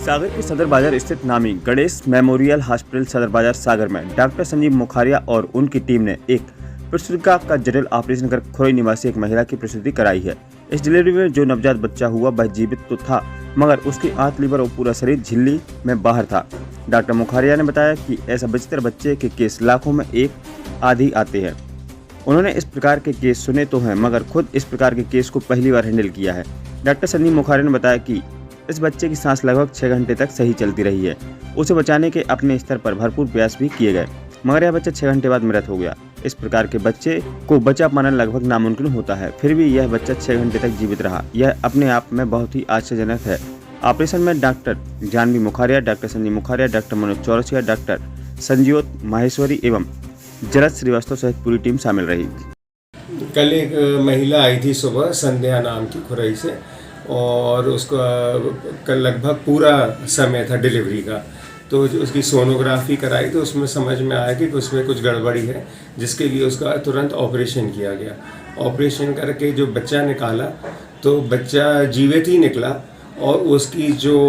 सागर के सदर बाजार स्थित नामी गणेश मेमोरियल हॉस्पिटल सदर बाजार सागर में डॉक्टर संजीव मुखारिया और उनकी टीम ने एक प्रसूतिका का जटिल ऑपरेशन कर खुरई निवासी एक महिला की प्रसूति कराई है। इस डिलीवरी में जो नवजात बच्चा हुआ वह जीवित तो था, मगर उसकी आंत, लीवर और पूरा शरीर झिल्ली में बाहर था। डॉक्टर मुखारिया ने बताया कि ऐसा बचतर बच्चे के केस लाखों में एक आधी आते हैं। उन्होंने इस प्रकार के केस सुने तो हैं, मगर खुद इस प्रकार के केस को पहली बार हैंडल किया है। डॉक्टर संजीव मुखारिया ने बताया कि इस बच्चे की सांस लगभग 6 घंटे तक सही चलती रही है। उसे बचाने के अपने स्तर पर भरपूर प्रयास भी किए गए, मगर यह बच्चा 6 घंटे बाद मृत हो गया। इस प्रकार के बच्चे को बचा पाना लगभग नामुमकिन होता है, फिर भी यह बच्चा 6 घंटे तक जीवित रहा। यह अपने आप में बहुत ही आश्चर्यजनक है। ऑपरेशन में doctor Janvi Mukharia, doctor Sanjeev Mukharia, doctor Manoj Chaurasia, doctor संजीवत माहेश्वरी एवं जरद श्रीवास्तव सहित पूरी टीम शामिल रही। कल एक महिला आई थी सुबह संध्या नाम की खुरई से, और उसका कल लगभग पूरा समय था डिलीवरी का। तो जो उसकी सोनोग्राफी कराई तो उसमें समझ में आया कि उसमें कुछ गड़बड़ी है, जिसके लिए उसका तुरंत ऑपरेशन किया गया। ऑपरेशन करके जो बच्चा निकाला तो बच्चा जीवित ही निकला, और उसकी जो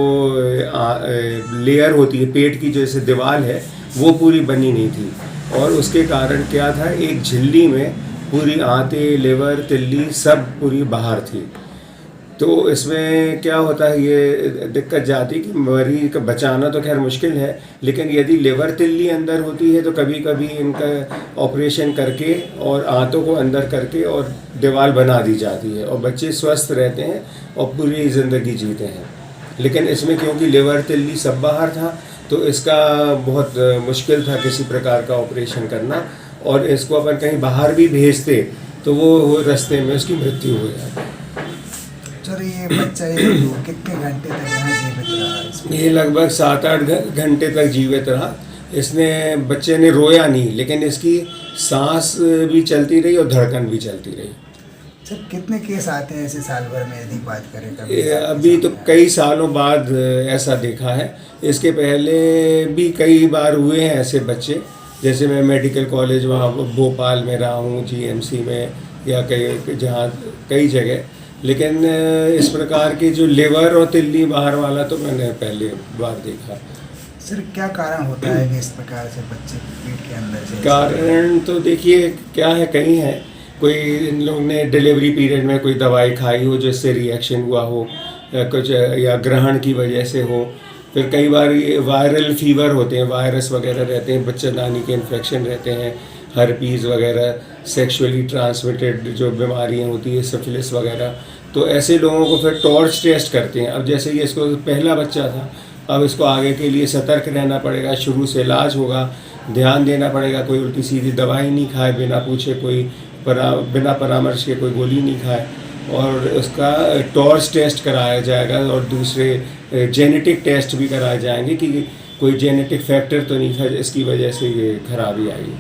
लेयर होती है, पेट की जैसे दीवार है, वो पूरी बनी नहीं थी। और उसके कारण क्या था, एक झिल्ली में पूरी आंतें, लिवर, तिल्ली सब पूरी बाहर थी। तो इसमें क्या होता है, ये दिक्कत जाती है कि मरीज को बचाना तो खैर मुश्किल है, लेकिन यदि लिवर तिल्ली अंदर होती है तो कभी कभी इनका ऑपरेशन करके और आंतों को अंदर करके और दीवार बना दी जाती है, और बच्चे स्वस्थ रहते हैं और पूरी ज़िंदगी जीते हैं। लेकिन इसमें क्योंकि लिवर तिल्ली सब बाहर था, तो इसका बहुत मुश्किल था किसी प्रकार का ऑपरेशन करना, और इसको अपन कहीं बाहर भी भेजते तो वो रास्ते में उसकी मृत्यु हो जाती। सर, ये बच्चा कितने घंटे तक यहाँ जीवित रहा? ये लगभग 7-8 घंटे तक जीवित रहा। बच्चे ने रोया नहीं, लेकिन इसकी सांस भी चलती रही और धड़कन भी चलती रही। सर, कितने केस आते हैं ऐसे साल भर में, यदि बात करें कभी? अभी तो कई सालों बाद ऐसा देखा है। इसके पहले भी कई बार हुए हैं ऐसे बच्चे, जैसे मैं मेडिकल कॉलेज वहाँ भोपाल में रहा हूँ, GMC में, या कई जगह। लेकिन इस प्रकार के जो लिवर और तिल्ली बाहर वाला तो मैंने पहले बार देखा। सर, क्या कारण होता है कि इस प्रकार से बच्चे पेट के अंदर से? कारण तो देखिए क्या है, कहीं है कोई इन लोगों ने डिलीवरी पीरियड में कोई दवाई खाई हो जिससे रिएक्शन हुआ हो, या कुछ, या ग्रहण की वजह से हो। फिर कई बार ये वायरल फीवर होते हैं, वायरस वगैरह रहते हैं, बच्चेदानी के इन्फेक्शन रहते हैं, हर्पीज़ वगैरह, सेक्सुअली ट्रांसमिटेड जो बीमारियां होती है, सिफिलिस वगैरह। तो ऐसे लोगों को फिर टॉर्च टेस्ट करते हैं। अब जैसे ये इसको पहला बच्चा था, अब इसको आगे के लिए सतर्क रहना पड़ेगा, शुरू से इलाज होगा, ध्यान देना पड़ेगा, कोई उल्टी सीधी दवाई नहीं खाए, बिना पूछे बिना परामर्श के कोई गोली नहीं खाए, और उसका टॉर्च टेस्ट कराया जाएगा, और दूसरे जेनेटिक टेस्ट भी कराए जाएंगे कि कोई जेनेटिक फैक्टर तो नहीं था जिसकी वजह से ये खराबी आई।